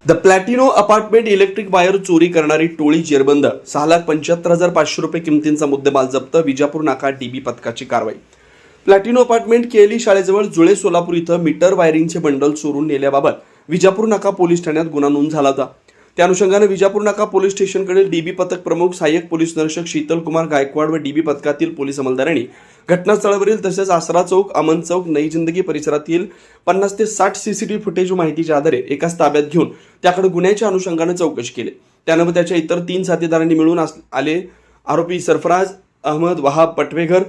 The प्लॅटिनो apartment electric wire चोरी करणारी टोळी जेरबंद. 6,75,500 रुपये किमतींचा मुद्देमाल जप्त. विजापूर नाका डीबी पथकाची कारवाई. प्लॅटिनो अपार्टमेंट केएलई शाळेजवळ जुळे सोलापूर इथं मीटर वायरिंगचे बंडल चोरून नेल्याबाबत विजापूर नाका पोलीस ठाण्यात गुन्हा नोंद झाला होता. त्या अनुषंगाने विजापूर नाका पोलीस स्टेशनकडे डीबी पथक प्रमुख सहाय्यक पोलीस निरीक्षक शीतल कुमार गायकवाड व डीबी पथकातील पोलीस अंमलदारांनी घटनास्थळावरील तसेच आसरा चौक, अमन चौक, नई जिंदगी परिसरातील 50 ते 60 सीसीटीव्ही फुटेज व माहितीच्या आधारे एकाच ताब्यात घेऊन त्याकडे गुन्ह्याच्या अनुषंगाने चौकशी केली. त्यानंतर त्याच्या इतर 3 साथीदारांनी मिळून आले आरोपी सरफराज अहमद वहाब पटवेघर,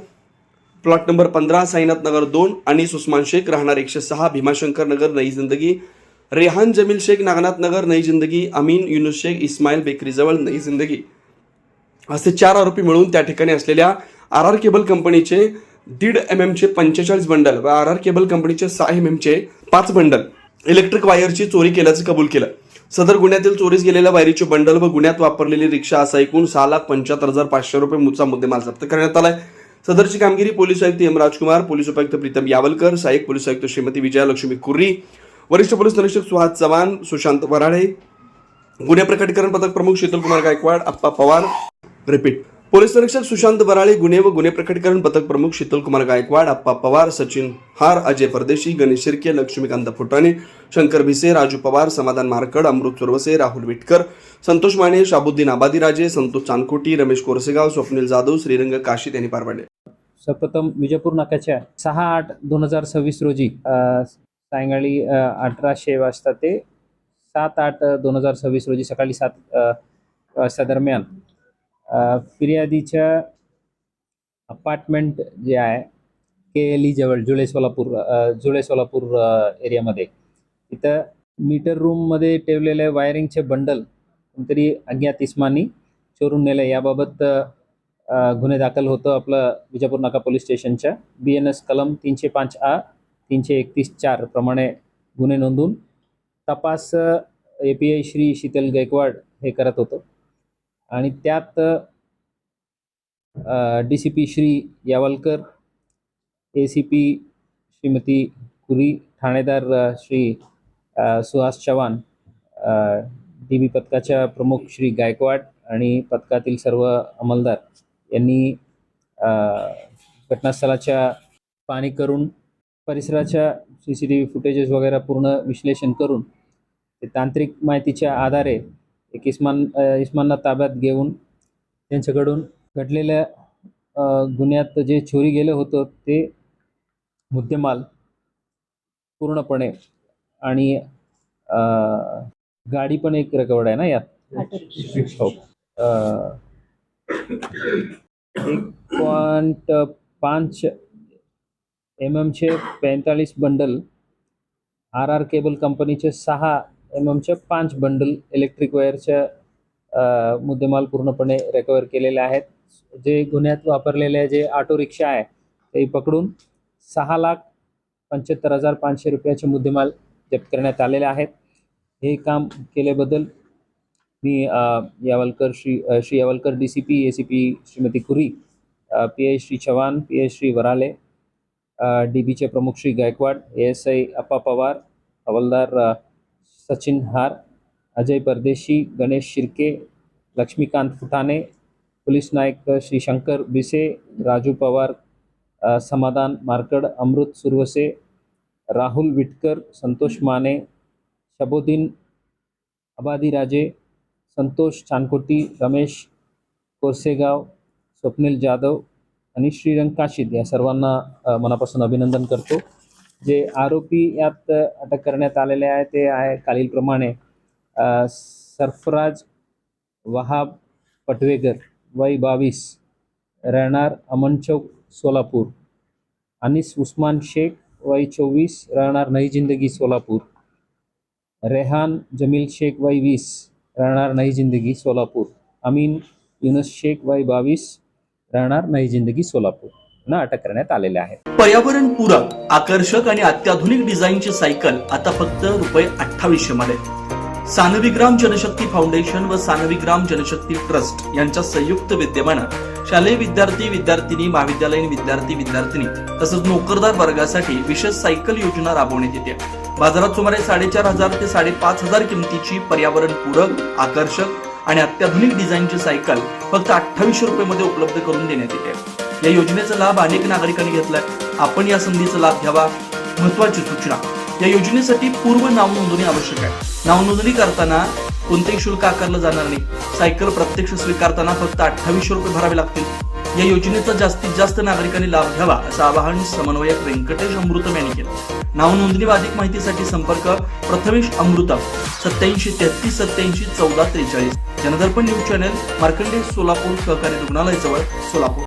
प्लॉट नंबर 15, साईनाथ नगर 2, अनीस उस्मान शेख राहणार 106, भीमाशंकर नगर, नई जिंदगी, रेहान जमील शेख नागनाथ नगर, नई जिंदगी, अमीन युनुस शेख इस्माईल बेकरीजवळ, नई जिंदगी असे 4 आरोपी मिळून त्या ठिकाणी असलेल्या RR केबल कंपनीचे 1.5 mm चे 45 बंडल व RR केबल कंपनीचे 6 mm चे 5 बंडल इलेक्ट्रिक वायरची चोरी केल्याचे कबूल केलं. सदर गुन्ह्यातील चोरीस गेलेल्या वायरीचे बंडल व गुन्ह्यात वापरलेली रिक्षा असा एकूण 6,75,500 रुपये मुद्देमाल जप्त करण्यात आलाय. सदरची कामगिरी पोलीस आयुक्त एम राजकुमार, पोलीस उपायुक्त प्रीतम यावलकर, सहाय्यक पोलीस आयुक्त श्रीमती विजयालक्ष्मी कुर्री, वरिष्ठ पोलीस निरीक्षक सुहास चव्हाण, सुशांत वराळे, गुन्हे प्रकटीकरण पथक प्रमुख शीतल कुमार गायकवाड, अप्पा पवार, पोलीस निरीक्षक सुशांत वराळे, गुन्हे व गुन्हे प्रकटीकरण पथक प्रमुख शीतल कुमार गायकवाड, अप्पा पवार, सचिन हार, अजय परदेशी, गणेश शिर्के, लक्ष्मीकांत फुटाणे, शंकर भिसे, राजू पवार, समाधान मारकड, अमृत सुरवसे, राहुल विटकर, संतोष माने, शाबुद्दीन आबादीराजे, संतोष चांदकोटी, रमेश कोरसेगाव, स्वप्नील जाधव, श्रीरंग काशीद यांनी पार पाडले. सर्वप्रथम विजापूर नाक्याच्या 6/8/2026 रोजी सायंकाळी 1800 वाजता ते 7/8/2026 रोजी सकाळी 7 वाजता दरम्यान फिर्यादीच्या अपार्टमेंट जे आहे केएलई जवळ जुळे सोलापूर एरियामध्ये तिथं मीटर रूममध्ये ठेवलेले वायरिंगचे बंडल कोणतरी अज्ञात इस्मानी चोरून नेले. याबाबत गुन्हे दाखल होतं आपलं विजापूर नाका पोलीस स्टेशनच्या BNS कलम 305A 331-4 प्रमाणे गुन्हे नोंदून तपास API श्री शीतल गायकवाड हे करत होतं. आणि त्यात DCP श्री यावलकर, ACP श्रीमती कुरी, ठाणेदार श्री सुहास चव्हाण, DB पथकाच्या प्रमुख श्री गायकवाड आणि पथकातील सर्व अंमलदार यांनी घटनास्थळाच्या पाहणी करून परिसराच्या CCTV फुटेजेस वगैरे पूर्ण विश्लेषण करून ते तांत्रिक माहितीच्या आधारे एक इस्मानला ताब्यात घेऊन त्यांच्याकडून घडलेल्या गुन्ह्यात जे चोरी गेलं होतं ते मुद्देमाल पूर्णपणे आणि गाडी पण एक रेकॉर्ड आहे ना यात. हो. 1.5 mm चे 45 बंडल, RR केबल कंपनीचे 6 mm चे 5 बंडल इलेक्ट्रिक वायरच्या मुद्देमाल पूर्णपणे रिकवर केलेले आहेत. जे गुन्ह्यात वापरलेले जे ऑटो रिक्षा आहे ते पकडून 6,75,500 रुपयाचे मुद्देमाल जप्त करण्यात आलेले आहेत. हे काम केल्याबद्दल मी यावलकर श्री यावलकर DCP, ACP श्रीमती कुरी, PI श्री चव्हाण, PI श्री वराले, DBचे प्रमुख श्री गायकवाड, ASI अप्पा पवार, हवालदार सचिन हार, अजय परदेशी, गणेश शिर्के, लक्ष्मीकांत फुटाणे, पोलीस नायक श्री शंकर भिसे, राजू पवार, समाधान मारकड, अमृत सुरवसे, राहुल विटकर, संतोष माने, शाबुद्दीन आबादीराजे, संतोष चांदकोटी, रमेश कोरसेगाव, स्वप्नील जाधव आणि श्रीरंग काशीद या सर्वांना मनापासून अभिनंदन करतो. जे आरोपी यात अटक करण्यात आलेले आहे ते आहे खालीलप्रमाणे: सरफराज वहाब पटवेगर वय 22 राहणार अमन चौक सोलापूर, अनीस उस्मान शेख वय 24 राहणार नई जिंदगी सोलापूर, रेहान जमील शेख वय 20 राहणार नई जिंदगी सोलापूर, अमीन युनुस शेख वय 22 राहणार नई जिंदगी सोलापूर ना अटक करण्यात आलेले आहे. पर्यावरण पूरक, आकर्षक आणि अत्याधुनिक डिझाईनची सायकल आता फक्त ₹2800 मध्ये. सानविग्राम जनशक्ती फाउंडेशन व सानविग्राम जनशक्ती ट्रस्ट यांच्या संयुक्त विद्यमाने शालेय विद्यार्थी विद्यार्थिनी महाविद्यालयीन विद्यार्थी विद्यार्थिनी तसंच नोकरदार वर्गासाठी विशेष सायकल योजना राबवण्यात येते. बाजारात सुमारे 4,500 ते 5,500 किमतीची पर्यावरणपूरक, आकर्षक आणि अत्याधुनिक डिझाईनची सायकल फक्त 2800 रुपये उपलब्ध करून देण्यात येते. या योजनेचा लाभ अनेक नागरिकांनी घेतलाय. आपण या संधीचा लाभ घ्यावा. महत्वाची सूचना, या योजनेसाठी पूर्व नाव नोंदणी आवश्यक आहे. नाव नोंदणी करताना कोणतेही शुल्क आकारलं जाणार नाही. सायकल प्रत्यक्ष स्वीकारताना फक्त 2800 रुपये भरावे लागतील. या योजनेचा जास्तीत जास्त नागरिकांनी लाभ घ्यावा असं आवाहन समन्वयक व्यंकटेश अमृतम यांनी केलं. नाव नोंदणी व अधिक माहितीसाठी संपर्क प्रथमेश अमृतम 87 33 87 14 43. जनदर्पण न्यूज चॅनल, मार्कंडेय सोलापूर सहकारी रुग्णालय जवळ, सोलापूर.